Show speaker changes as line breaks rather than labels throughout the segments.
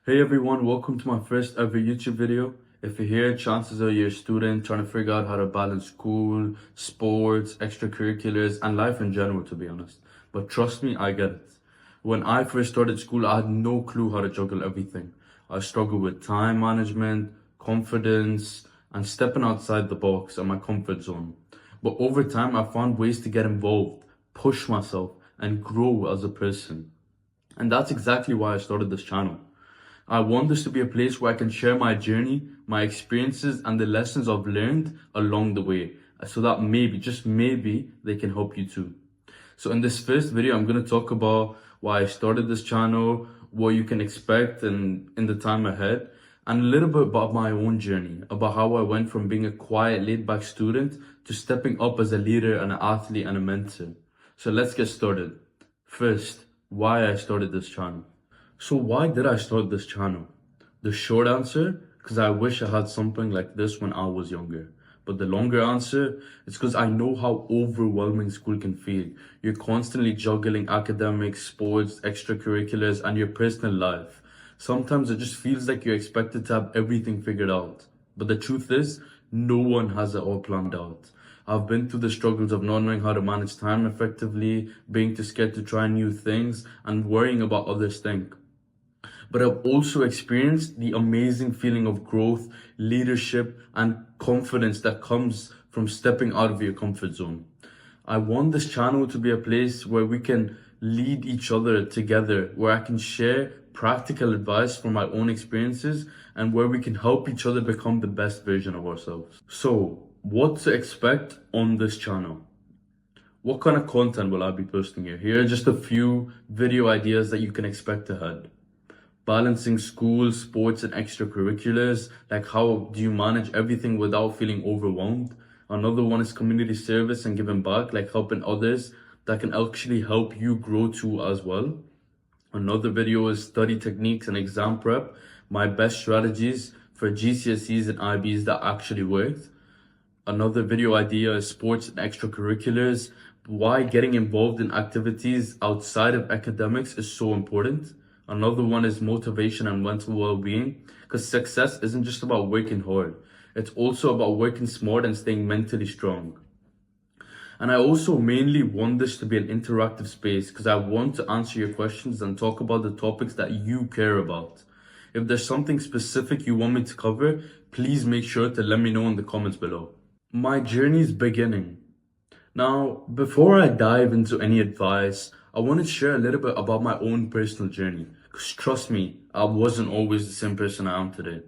Hey everyone, welcome to my first ever YouTube video. If you're here, chances are you're a student trying to figure out how to balance school, sports, extracurriculars, and life in general, to be honest. But trust me, I get it. When I first started school, I had no clue how to juggle everything. I struggled with time management, confidence, and stepping outside the box and my comfort zone. But over time, I found ways to get involved, push myself, and grow as a person. And that's exactly why I started this channel. I want this to be a place where I can share my journey, my experiences, and the lessons I've learned along the way, so that maybe, just maybe, they can help you too. So in this first video, I'm going to talk about why I started this channel, what you can expect in the time ahead, and a little bit about my own journey, about how I went from being a quiet, laid-back student to stepping up as a leader and an athlete and a mentor. So let's get started. First, why I started this channel. So why did I start this channel? The short answer, because I wish I had something like this when I was younger. But the longer answer, it's because I know how overwhelming school can feel. You're constantly juggling academics, sports, extracurriculars, and your personal life. Sometimes it just feels like you're expected to have everything figured out. But the truth is, no one has it all planned out. I've been through the struggles of not knowing how to manage time effectively, being too scared to try new things, and worrying about others think. But I've also experienced the amazing feeling of growth, leadership, and confidence that comes from stepping out of your comfort zone. I want this channel to be a place where we can lead each other together, where I can share practical advice from my own experiences, and where we can help each other become the best version of ourselves. So, what to expect on this channel? What kind of content will I be posting here? Here are just a few video ideas that you can expect ahead. Balancing school, sports, and extracurriculars, like how do you manage everything without feeling overwhelmed. Another one is community service and giving back, like helping others that can actually help you grow too as well. Another video is study techniques and exam prep, my best strategies for GCSEs and IBs that actually worked. Another video idea is sports and extracurriculars, why getting involved in activities outside of academics is so important. Another one is motivation and mental well-being, because success isn't just about working hard. It's also about working smart and staying mentally strong. And I also mainly want this to be an interactive space because I want to answer your questions and talk about the topics that you care about. If there's something specific you want me to cover, please make sure to let me know in the comments below. My journey's beginning. Now, before I dive into any advice, I want to share a little bit about my own personal journey. Because trust me, I wasn't always the same person I am today.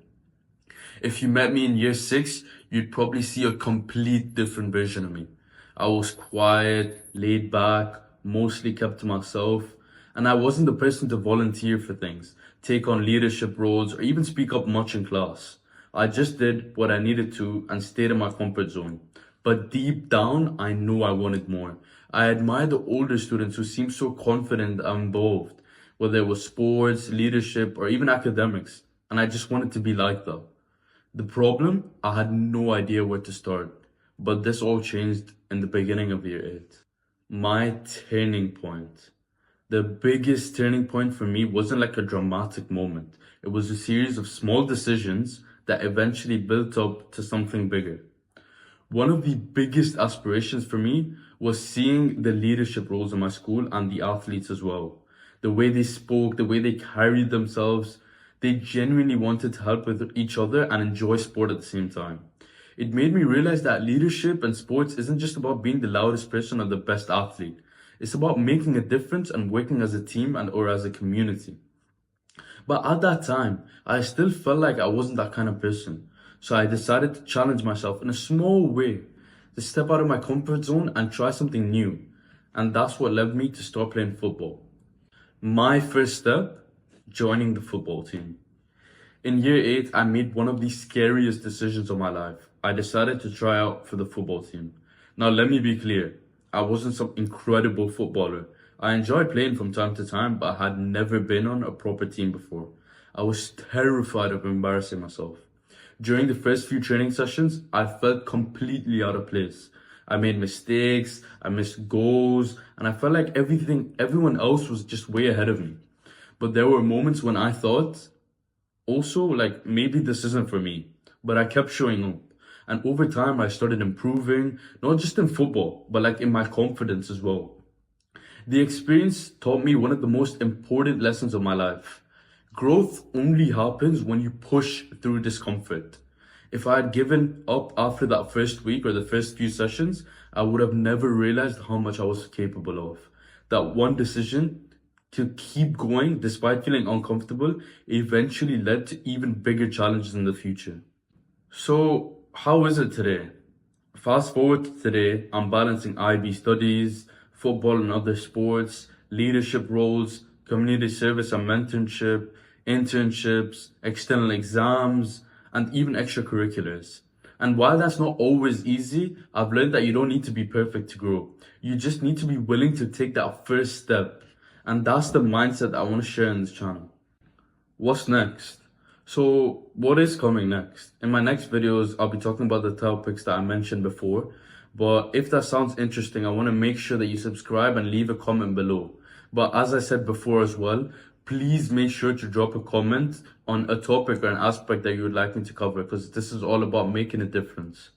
If you met me in year 6, you'd probably see a complete different version of me. I was quiet, laid back, mostly kept to myself, and I wasn't the person to volunteer for things, take on leadership roles, or even speak up much in class. I just did what I needed to and stayed in my comfort zone. But deep down, I knew I wanted more. I admired the older students who seemed so confident and involved, whether it was sports, leadership, or even academics. And I just wanted to be like that. The problem, I had no idea where to start. But this all changed in the beginning of year 8. My turning point. The biggest turning point for me wasn't like a dramatic moment. It was a series of small decisions that eventually built up to something bigger. One of the biggest aspirations for me was seeing the leadership roles in my school and the athletes as well. The way they spoke, the way they carried themselves, they genuinely wanted to help with each other and enjoy sport at the same time. It made me realize that leadership and sports isn't just about being the loudest person or the best athlete. It's about making a difference and working as a team or as a community. But at that time, I still felt like I wasn't that kind of person. So I decided to challenge myself in a small way, to step out of my comfort zone and try something new. And that's what led me to start playing football. My first step, joining the football team. In year 8, I made one of the scariest decisions of my life. I decided to try out for the football team. Now let me be clear, I wasn't some incredible footballer. I enjoyed playing from time to time, but I had never been on a proper team before. I was terrified of embarrassing myself. During the first few training sessions, I felt completely out of place. I made mistakes, I missed goals, and I felt like everyone else was just way ahead of me. But there were moments when I thought, Also, like, maybe this isn't for me, but I kept showing up. And over time, I started improving, not just in football, but like in my confidence as well. The experience taught me one of the most important lessons of my life. Growth only happens when you push through discomfort. If I had given up after that first week or the first few sessions, I would have never realized how much I was capable of. That one decision to keep going despite feeling uncomfortable eventually led to even bigger challenges in the future. So, how is it today? Fast forward to today, I'm balancing IB studies, football and other sports, leadership roles, community service and mentorship, internships, external exams, and even extracurriculars. And while that's not always easy, I've learned that you don't need to be perfect to grow. You just need to be willing to take that first step. And that's the mindset that I want to share in this channel. What's next? So, what is coming next? In my next videos, I'll be talking about the topics that I mentioned before. But if that sounds interesting, I want to make sure that you subscribe and leave a comment below. But as I said before as well, please make sure to drop a comment on a topic or an aspect that you would like me to cover, because this is all about making a difference.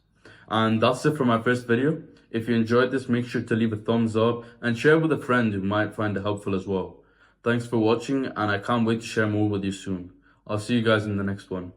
And that's it for my first video. If you enjoyed this, make sure to leave a thumbs up and share with a friend who might find it helpful as well. Thanks for watching, and I can't wait to share more with you soon. I'll see you guys in the next one.